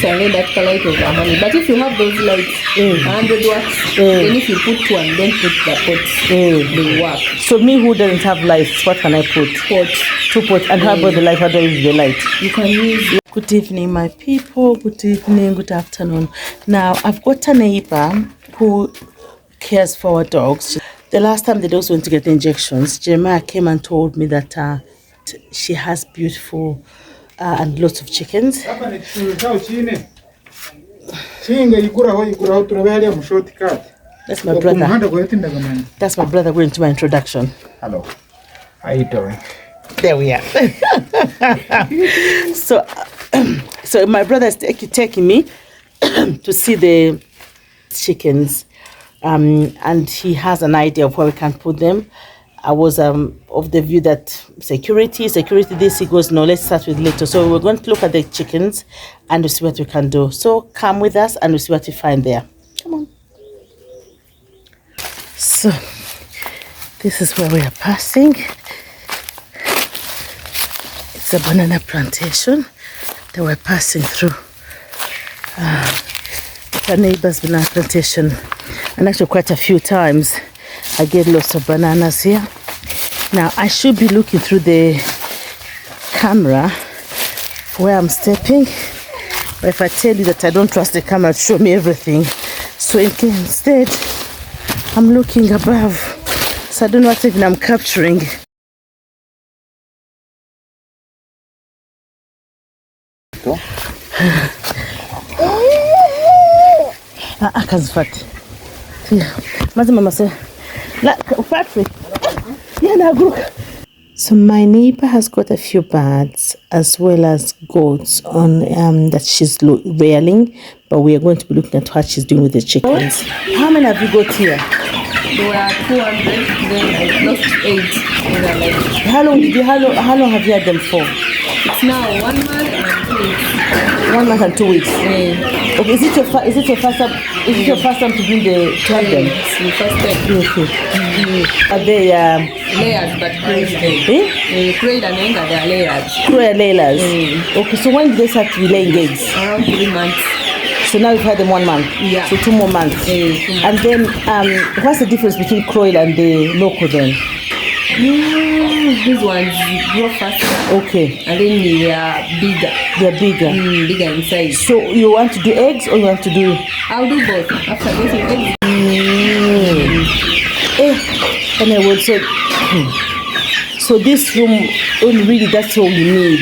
silent that light of honey. But if you have those lights, 100 watts, then if you put one, don't put the pots. They work. So me who doesn't have lights, what can I put? Pots. 2 pots. And how about the light? How do I use the light? You can use. Good evening, my people. Good evening, good afternoon. Now, I've got a neighbor who cares for our dogs. The last time the dogs went to get injections, Jeremiah came and told me that she has beautiful and lots of chickens. That's my brother. That's my brother going to my introduction. Hello. How you doing? There we are. So my brother is taking me to see the chickens, and he has an idea of where we can put them. I was of the view that security this. He goes, no, let's start with little. So we're going to look at the chickens and we'll see what we can do. So come with us and we'll see what we find there. Come on. So this is where we are passing. It's a banana plantation that we're passing through. The neighbor's banana plantation, and actually quite a few times I get lots of bananas here. Now I should be looking through the camera where I'm stepping, but if I tell you that I don't trust the camera to show me everything, so instead I'm looking above, so I don't know what even I'm capturing. So my neighbor has got a few birds as well as goats on that she's rearing, but we are going to be looking at what she's doing with the chickens. How many have you got here? There were 200, then I lost 8. How long have you had them for? It's now 1 month and 2 weeks. 1 month and 2 weeks. Okay, is it your first time? Is it your first time to bring the children? It's the first time. Okay. Are they layers, but crazy. Crazy and Enga, they are layers. Crazy layers. Okay, so when did they start laying eggs? Around 3 months. So now you've had them 1 month. Yeah. So 2 more months. 2 months. And then what's the difference between Croyle and the local then? These ones grow faster. Okay. And then they are bigger. They're bigger. Bigger in size. So you want to do eggs or you want to do? I'll do both. After getting eggs. And I would say, so this room only really that's all you need.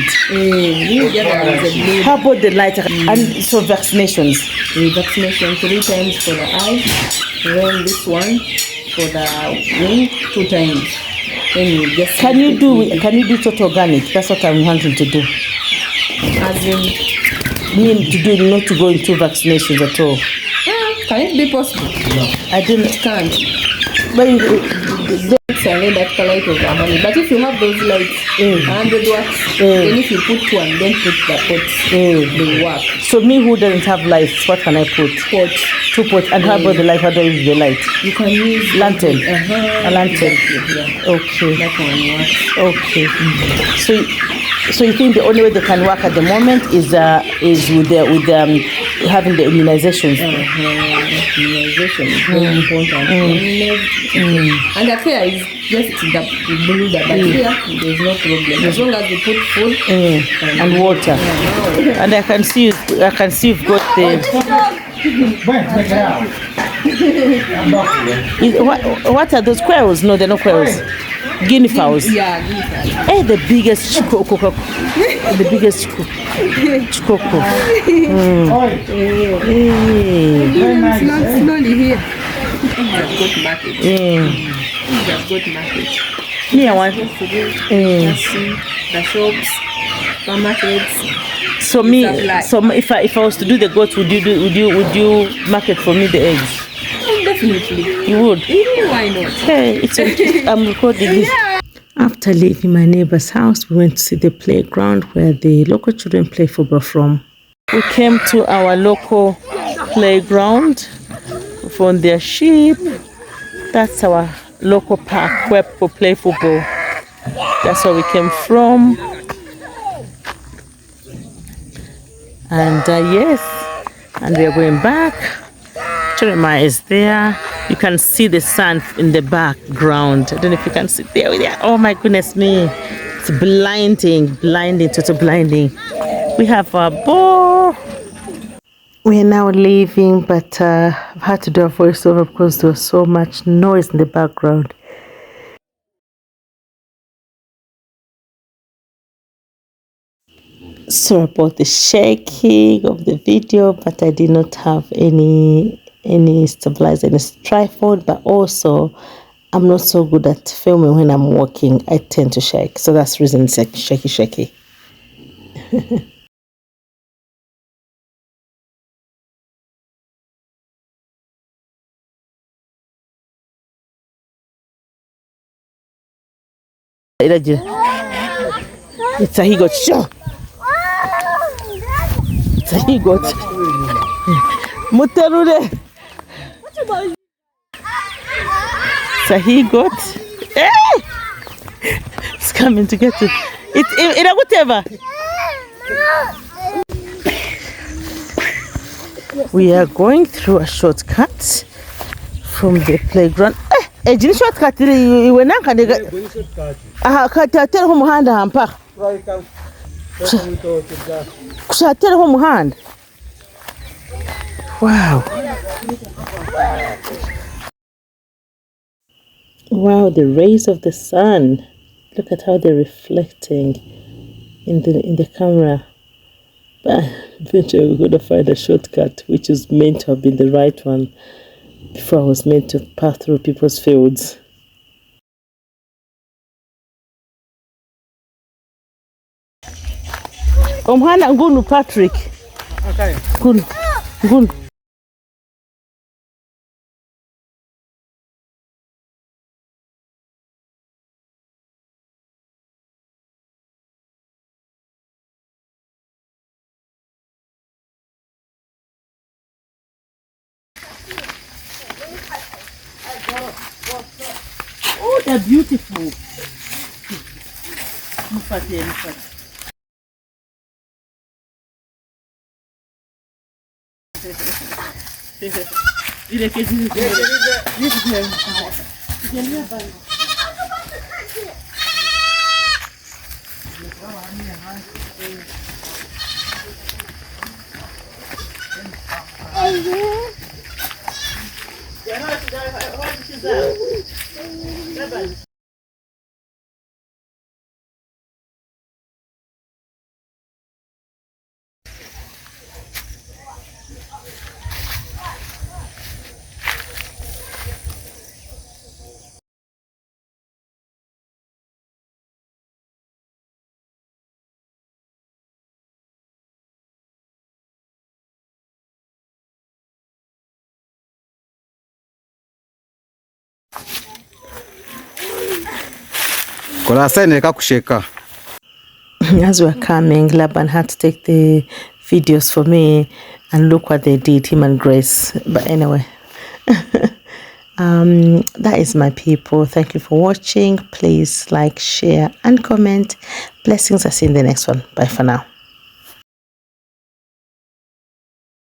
How about the light and so vaccinations? Vaccination 3 times for the eye, then this one for the wing 2 times. Then you just can you do total organic? That's what I'm wanting to do. As in, mean to do not to go into vaccinations at all. Can it be possible? No. I didn't. It can't. But silent that light of honey. But if you have those lights, 100 watts, then if you put one, don't put the pots. They work. So me who doesn't have lights, what can I put? Pots. 2 pots. And how about the light? How do I use the light? You can use lantern. A lantern. Yeah. Okay. That one works. Okay. So you think the only way they can work at the moment is with having the immunizations. Immunization is very important. And the care is just the breeder, but here there's no problem. As long as you put food and water. And I can see you've got the. What are those quails? No, they're not quails. Guinea fowls. Yeah, guinea fowls. Hey, the biggest chikoko. The biggest chikoko. Slowly here. Good market. Good market. Yeah, one. The shops, supermarkets. So if I was to do the goats, would you market for me the eggs? Definitely. You would? Why not? Hey, it's okay. I'm recording this. After leaving my neighbor's house, we went to see the playground where the local children play football from. We came to our local playground. We found their sheep. That's our local park where people play football. That's where we came from. And yes, and we are going back. Jeremiah is there. You can see the sun in the background. I don't know if you can see there. Oh my goodness me. It's blinding, total blinding. We have a ball. We are now leaving, but I've had to do a voiceover because there was so much noise in the background. Sorry about the shaking of the video, but I did not have any stabilizer, any tripod, but also I'm not so good at filming when I'm walking. I tend to shake, so that's the reason it's like shaky. It's a he got sure. It's a he got. Muterure. It's a he got. Hey! It's coming to get you. It's a whatever. We are going through a shortcut from the playground. Ejini shortcut iwe nanka de katera ho muhanda hampa. Kushatera ho muhanda. Wow. Wow, the rays of the sun. Look at how they're reflecting in the camera. But eventually we're going to find a shortcut which is meant to have been the right one before I was meant to pass through people's fields. Omhana ngunu Patrick. Okay. Ngunu. Oh, they're beautiful. Look at them. As we're coming, Laban had to take the videos for me, and look what they did, him and Grace. But anyway, that is my people. Thank you for watching. Please like, share, and comment. Blessings. I'll see you in the next one. Bye for now.